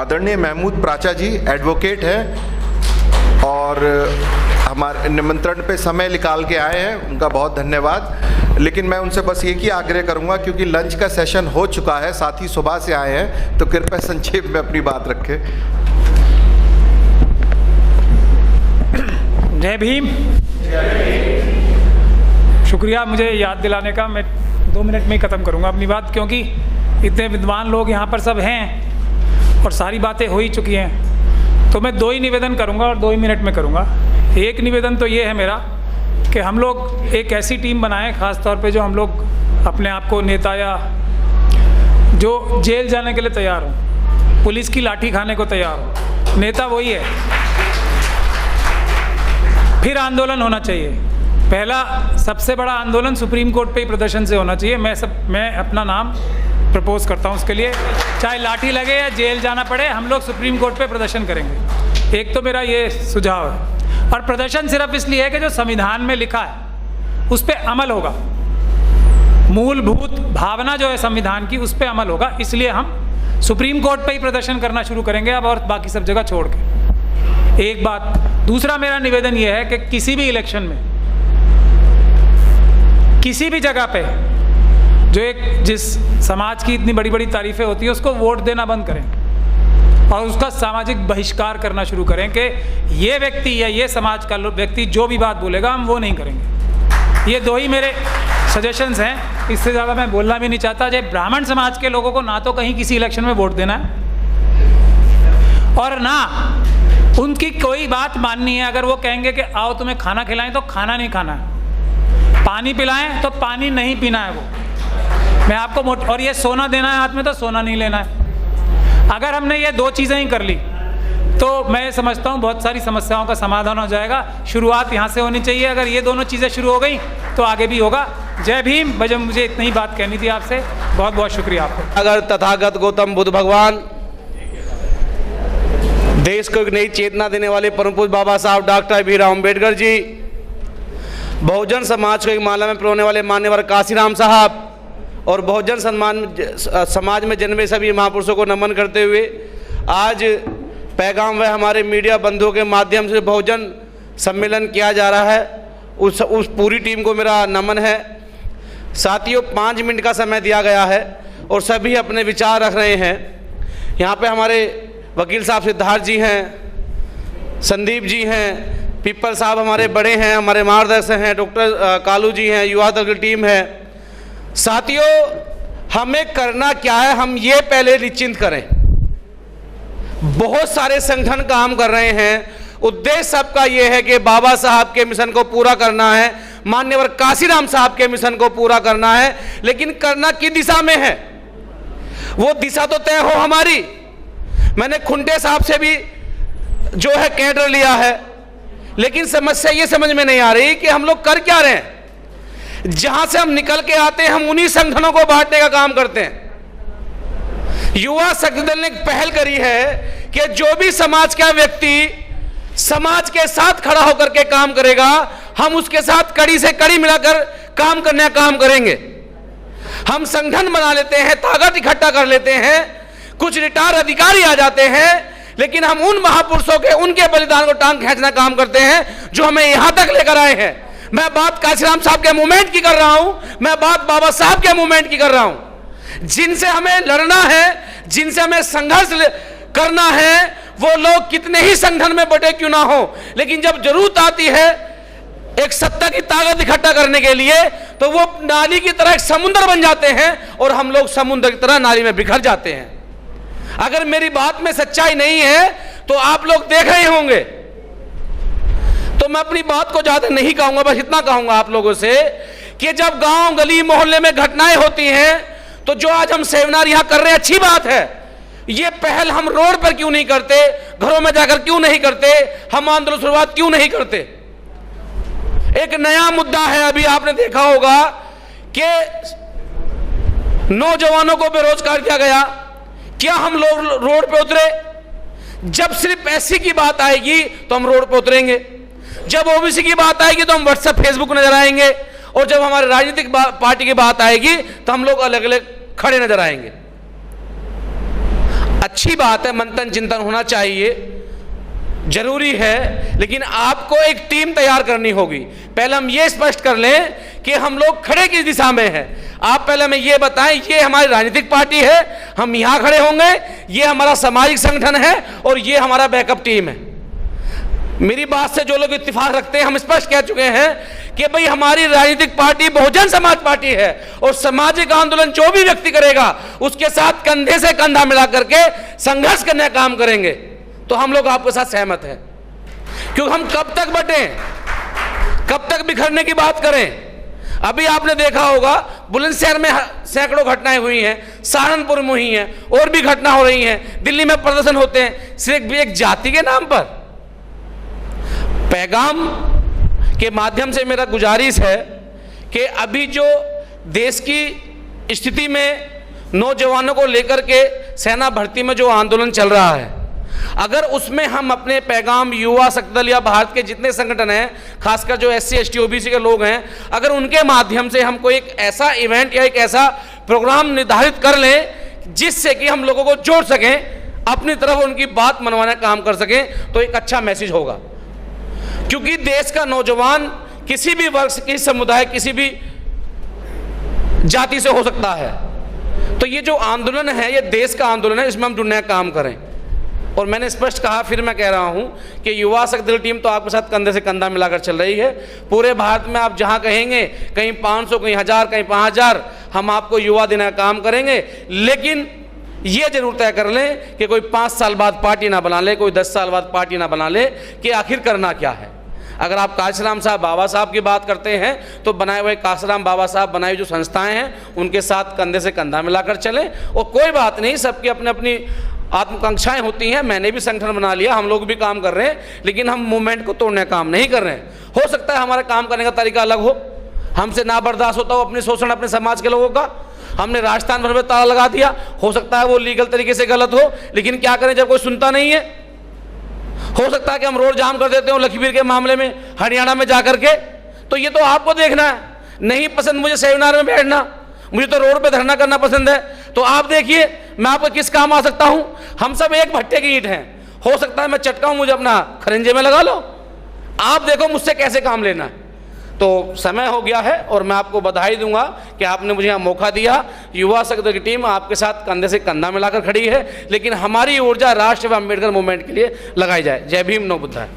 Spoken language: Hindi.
आदरणीय महमूद प्राचा जी एडवोकेट हैं और हमारे निमंत्रण पे समय निकाल के आए हैं, उनका बहुत धन्यवाद। लेकिन मैं उनसे बस एक ही आग्रह करूंगा, क्योंकि लंच का सेशन हो चुका है, साथ ही सुबह से आए हैं, तो कृपया संक्षेप में अपनी बात रखें। जय भीम। शुक्रिया मुझे याद दिलाने का। मैं 2 मिनट में ही ख़त्म करूंगा अपनी बात, क्योंकि इतने विद्वान लोग यहाँ पर सब हैं और सारी बातें हो ही चुकी हैं। तो मैं 2 ही निवेदन करूंगा और 2 ही मिनट में करूंगा। एक निवेदन तो ये है मेरा कि हम लोग एक ऐसी टीम बनाएं, ख़ास तौर पे जो हम लोग अपने आप को नेता या जो जेल जाने के लिए तैयार हो, पुलिस की लाठी खाने को तैयार हो, नेता वही है। फिर आंदोलन होना चाहिए। पहला सबसे बड़ा आंदोलन सुप्रीम कोर्ट पे ही प्रदर्शन से होना चाहिए। मैं अपना नाम प्रपोज करता हूँ उसके लिए, चाहे लाठी लगे या जेल जाना पड़े, हम लोग सुप्रीम कोर्ट पे प्रदर्शन करेंगे। एक तो मेरा ये सुझाव है। और प्रदर्शन सिर्फ इसलिए है कि जो संविधान में लिखा है उस पर अमल होगा, मूलभूत भावना जो है संविधान की उस पर अमल होगा। इसलिए हम सुप्रीम कोर्ट पे ही प्रदर्शन करना शुरू करेंगे अब, और बाकी सब जगह छोड़ के। एक बात। दूसरा मेरा निवेदन यह है कि किसी भी इलेक्शन में किसी भी जगह पे जो जिस समाज की इतनी बड़ी बड़ी तारीफें होती है उसको वोट देना बंद करें और उसका सामाजिक बहिष्कार करना शुरू करें कि ये व्यक्ति या ये समाज का व्यक्ति जो भी बात बोलेगा हम वो नहीं करेंगे। ये 2 ही मेरे सजेशंस हैं, इससे ज़्यादा मैं बोलना भी नहीं चाहता। जब ब्राह्मण समाज के लोगों को ना तो कहीं किसी इलेक्शन में वोट देना है और ना उनकी कोई बात माननी है। अगर वो कहेंगे कि आओ तुम्हें खाना खिलाएं तो खाना नहीं खाना है, पानी पिलाएं तो पानी नहीं पीना है। वो मैं आपको और ये सोना देना है हाथ में तो सोना नहीं लेना है। अगर हमने ये 2 चीज़ें ही कर ली तो मैं समझता हूँ बहुत सारी समस्याओं का समाधान हो जाएगा। शुरुआत यहाँ से होनी चाहिए। अगर ये दोनों चीज़ें शुरू हो गई तो आगे भी होगा। जय भीम। बजम मुझे इतनी ही बात कहनी थी आपसे। बहुत बहुत शुक्रिया आपको। अगर तथागत गौतम बुद्ध भगवान, देश को एक नई चेतना देने वाले परम पूज्य बाबा साहब डॉक्टर भीमराव अम्बेडकर जी, बहुजन समाज को एक माला में पिरोने वाले मान्यवर काशीराम साहब और बहुजन समाज में जन्मे सभी महापुरुषों को नमन करते हुए आज पैगाम व हमारे मीडिया बंधुओं के माध्यम से बहुजन सम्मेलन किया जा रहा है, उस पूरी टीम को मेरा नमन है। साथियों, 5 मिनट का समय दिया गया है और सभी अपने विचार रख रहे हैं। यहाँ पे हमारे वकील साहब सिद्धार्थ जी हैं, संदीप जी हैं, पीपल साहब हमारे बड़े हैं, हमारे मार्गदर्शक हैं, डॉक्टर कालू जी हैं, युवा दल की टीम है। साथियों, हमें करना क्या है, हम ये पहले निश्चिंत करें। बहुत सारे संगठन काम कर रहे हैं, उद्देश्य सबका ये है कि बाबा साहब के मिशन को पूरा करना है, मान्यवर काशीराम साहब के मिशन को पूरा करना है। लेकिन करना किस दिशा में है, वो दिशा तो तय हो हमारी। मैंने खुंटे साहब से भी जो है कैडर लिया है, लेकिन समस्या ये समझ में नहीं आ रही कि हम लोग कर क्या रहे हैं। जहां से हम निकल के आते हैं हम उन्हीं संगठनों को बांटने का काम करते हैं। युवा शक्ति दल ने एक पहल करी है कि जो भी समाज का व्यक्ति समाज के साथ खड़ा होकर के काम करेगा, हम उसके साथ कड़ी से कड़ी मिलाकर काम करने का काम करेंगे। हम संगठन बना लेते हैं, ताकत इकट्ठा कर लेते हैं, कुछ रिटायर अधिकारी आ जाते हैं, लेकिन हम उन महापुरुषों के उनके बलिदान को टांग खींचना काम करते हैं जो हमें यहां तक लेकर आए हैं। मैं बात काशीराम साहब के मूवमेंट की कर रहा हूं, मैं बात बाबा साहब के मूवमेंट की कर रहा हूं। जिनसे हमें लड़ना है, जिनसे हमें संघर्ष करना है, वो लोग कितने ही संगठन में बटे क्यों ना हो, लेकिन जब जरूरत आती है एक सत्ता की ताकत इकट्ठा करने के लिए, तो वो नाली की तरह एक समुद्र बन जाते हैं और हम लोग समुद्र की तरह नाली में बिखर जाते हैं। अगर मेरी बात में सच्चाई नहीं है तो आप लोग देख रहे होंगे। तो मैं अपनी बात को ज्यादा नहीं कहूंगा, बस इतना कहूंगा आप लोगों से कि जब गांव गली मोहल्ले में घटनाएं होती हैं, तो जो आज हम सेमिनार यहां कर रहे हैं अच्छी बात है। ये पहल हम रोड पर क्यों नहीं करते, घरों में जाकर क्यों नहीं करते, हम आंदोलन शुरुआत क्यों नहीं करते। एक नया मुद्दा है, अभी आपने देखा होगा कि नौजवानों को बेरोजगार किया गया। क्या हम लोग रोड पे उतरे? जब सिर्फ एससी की बात आएगी तो हम रोड पे उतरेंगे, जब ओबीसी की बात आएगी तो हम व्हाट्सएप फेसबुक नजर आएंगे, और जब हमारे राजनीतिक पार्टी की बात आएगी तो हम लोग अलग अलग खड़े नजर आएंगे। अच्छी बात है, मंथन चिंतन होना चाहिए, जरूरी है, लेकिन आपको एक टीम तैयार करनी होगी। पहले हम ये स्पष्ट कर लें कि हम लोग खड़े किस दिशा में हैं। आप पहले हमें ये बताएं, ये हमारी राजनीतिक पार्टी है, हम यहां खड़े होंगे, ये हमारा सामाजिक संगठन है और ये हमारा बैकअप टीम है। मेरी बात से जो लोग इत्तेफाक रखते हैं, हम स्पष्ट कह चुके हैं कि भाई हमारी राजनीतिक पार्टी बहुजन समाज पार्टी है और सामाजिक आंदोलन जो भी व्यक्ति करेगा उसके साथ कंधे से कंधा मिला करके संघर्ष करने का काम करेंगे। तो हम लोग आपके साथ सहमत हैं, क्योंकि हम कब तक बटें, कब तक बिखरने की बात करें। अभी आपने देखा होगा बुलंदशहर में सैकड़ों घटनाएं हुई हैं, सहारनपुर में हुई हैं, और भी घटना हो रही हैं, दिल्ली में प्रदर्शन होते हैं, सिर्फ एक जाति के नाम पर। पैगाम के माध्यम से मेरा गुजारिश है कि अभी जो देश की स्थिति में नौजवानों को लेकर के सेना भर्ती में जो आंदोलन चल रहा है, अगर उसमें हम अपने पैगाम युवा शक्ति दल या भारत के जितने संगठन हैं, खासकर जो SC ST OBC के लोग हैं, अगर उनके माध्यम से हम कोई एक ऐसा इवेंट या एक ऐसा प्रोग्राम निर्धारित कर लें जिससे कि हम लोगों को जोड़ सकें, अपनी तरफ उनकी बात मनवाने का काम कर सकें, तो एक अच्छा मैसेज होगा। क्योंकि देश का नौजवान किसी भी वर्ग, किसी समुदाय, किसी भी जाति से हो सकता है। तो ये जो आंदोलन है, ये देश का आंदोलन है, इसमें हम जुड़ने का काम करें। और मैंने स्पष्ट कहा, फिर मैं कह रहा हूं कि युवा शक्ति दल टीम तो आपके साथ कंधे से कंधा मिलाकर चल रही है। पूरे भारत में आप जहां कहेंगे, कहीं 500, कहीं 1000, कहीं 5000, हम आपको युवा देने का काम करेंगे। लेकिन ये जरूर तय कर लें कि कोई 5 साल बाद पार्टी ना बना ले, कोई 10 साल बाद पार्टी ना बना ले, कि आखिर करना क्या है। अगर आप काशीराम साहब बाबा साहब की बात करते हैं, तो बनाए हुए काशीराम बाबा साहब बनाई जो संस्थाएं हैं, उनके साथ कंधे से कंधा मिलाकर चलें। और कोई बात नहीं, सबकी अपनी अपनी आत्मकांक्षाएं होती हैं। मैंने भी संगठन बना लिया, हम लोग भी काम कर रहे हैं, लेकिन हम मूवमेंट को तोड़ने का काम नहीं कर रहे हैं। हो सकता है हमारा काम करने का तरीका अलग हो, हमसे ना बर्दाश्त होता हो अपने शोषण अपने समाज के लोगों का। हमने राजस्थान भर में ताला लगा दिया, हो सकता है वो लीगल तरीके से गलत हो, लेकिन क्या करें जब कोई सुनता नहीं है। हो सकता है कि हम रोड जाम कर देते हो लखीमपुर के मामले में, हरियाणा में जाकर के। तो ये तो आपको देखना है। नहीं पसंद मुझे सेमिनार में बैठना, मुझे तो रोड पे धरना करना पसंद है। तो आप देखिए मैं आपको किस काम आ सकता हूं। हम सब एक भट्टे की ईंट हैं। हो सकता है मैं चटकाऊं, मुझे अपना खरंजे में लगा लो। आप देखो मुझसे कैसे काम लेना है। तो समय हो गया है और मैं आपको बधाई दूंगा कि आपने मुझे यहाँ मौका दिया। युवा शक्ति दल की टीम आपके साथ कंधे से कंधा मिलाकर खड़ी है, लेकिन हमारी ऊर्जा राष्ट्र व अम्बेडकर मूवमेंट के लिए लगाई जाए। जय भीम, नमो बुद्धाय।